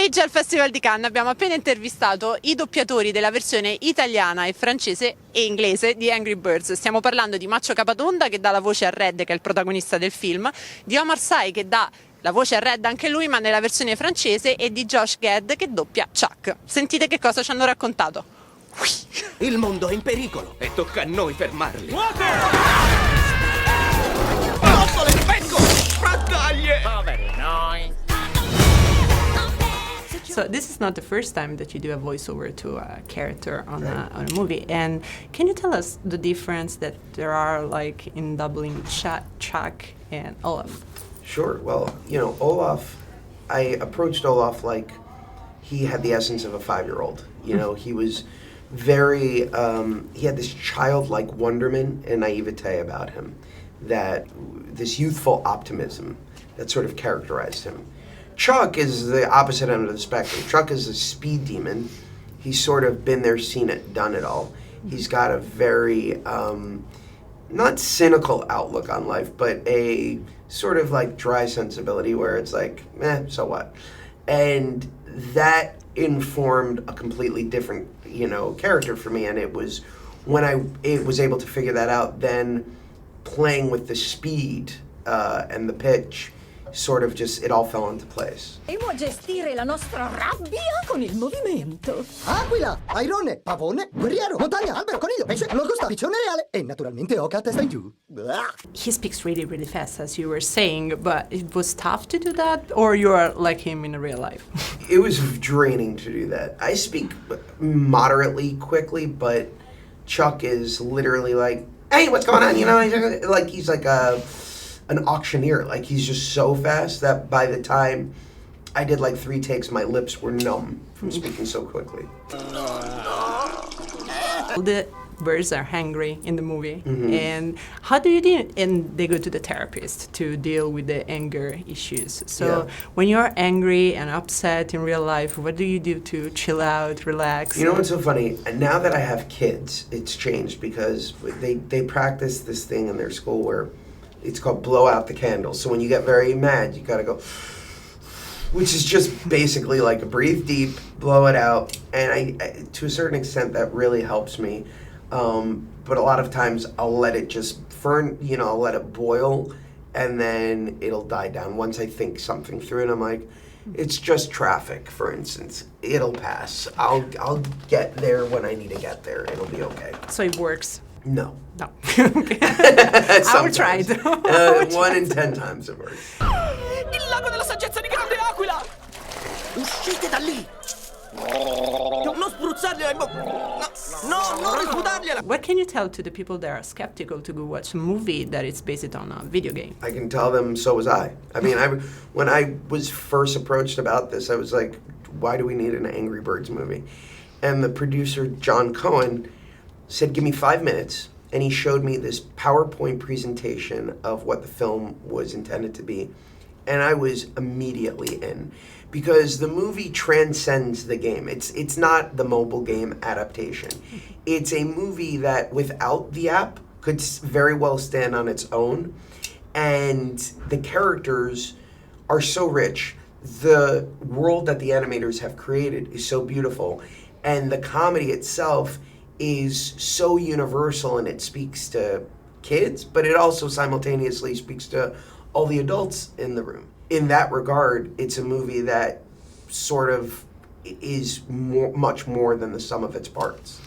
Pomeriggio al Festival di Cannes abbiamo appena intervistato i doppiatori della versione italiana e francese e inglese di Angry Birds. Stiamo parlando di Maccio Capatonda che dà la voce a Red, che è il protagonista del film, di Omar Sy che dà la voce a Red anche lui ma nella versione francese, e di Josh Gad che doppia Chuck. Sentite che cosa ci hanno raccontato. Il mondo è in pericolo e tocca a noi fermarli. Bottole di becco! Battaglie! Poveri noi. So this is not the first time that you do a voiceover to a character on a movie. And can you tell us the difference that there are like in doubling Chuck and Olaf? Sure. Well, you know, Olaf, I approached Olaf like he had the essence of a 5-year-old. You know, he was very, he had this childlike wonderment and naivete about him, that this youthful optimism that sort of characterized him. Chuck is the opposite end of the spectrum. Chuck is a speed demon. He's sort of been there, seen it, done it all. He's got a very, not cynical outlook on life, but a sort of like dry sensibility where it's like, so what? And that informed a completely different, you know, character for me. And it was when I was able to figure that out, then playing with the speed and the pitch, sort of just, it all fell into place. Dovremmo gestire la nostra rabbia con il movimento. Aquila, airone, pavone, guerriero, montagna, albero, coniglio, pesce, locusta, piccione reale e naturalmente oca, testa in giù. He speaks really, really fast, as you were saying, but it was tough to do that, or you are like him in real life? It was draining to do that. I speak moderately quickly, but Chuck is literally like, hey, what's going on? You know, like he's like an auctioneer. Like he's just so fast that by the time I did like 3 takes, my lips were numb from speaking so quickly. The birds are hungry in the movie, and how do you deal? And they go to the therapist to deal with the anger issues. So when you're angry and upset in real life, what do you do to chill out, relax? You know what's so funny? And now that I have kids, it's changed because they practice this thing in their school where it's called blow out the candle. So when you get very mad, you gotta go, which is just basically like breathe deep, blow it out. And I to a certain extent, that really helps me. But a lot of times I'll let it just I'll let it boil, and then it'll die down. Once I think something through it, I'm like, it's just traffic, for instance. It'll pass. I'll get there when I need to get there. It'll be okay. So it works? No. No. I will try it. 1 in 10 times it works. Il lago della saggezza di Grande Aquila! Uscite da lì! Non spruzzargliela in bocca! No, non risputargliela! What can you tell to the people that are skeptical to go watch a movie that is based on a video game? I can tell them so was I. I mean, when I was first approached about this, I was like, why do we need an Angry Birds movie? And the producer, John Cohen, said, give me 5 minutes. And he showed me this PowerPoint presentation of what the film was intended to be. And I was immediately in. Because the movie transcends the game. It's not the mobile game adaptation. It's a movie that without the app could very well stand on its own. And the characters are so rich. The world that the animators have created is so beautiful. And the comedy itself is so universal, and it speaks to kids, but it also simultaneously speaks to all the adults in the room. In that regard, it's a movie that sort of is much more than the sum of its parts.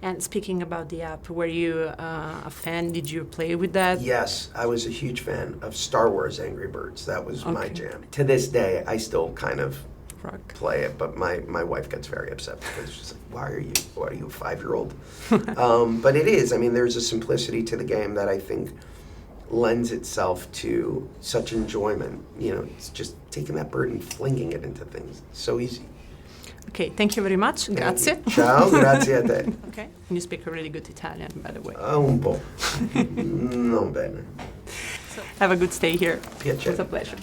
And speaking about the app, were you a fan? Did you play with that? Yes, I was a huge fan of Star Wars Angry Birds. That was my jam. To this day, I still kind of play it, but my wife gets very upset because she's like, why are you a 5-year-old? But it is. I mean, there's a simplicity to the game that I think lends itself to such enjoyment. You know, it's just taking that bird and flinging it into things. It's so easy. Okay, thank you very much. Grazie. Ciao, grazie a te. Okay, and you speak a really good Italian, by the way. Un po'. Non bene. So, have a good stay here. Piacere. It's a pleasure.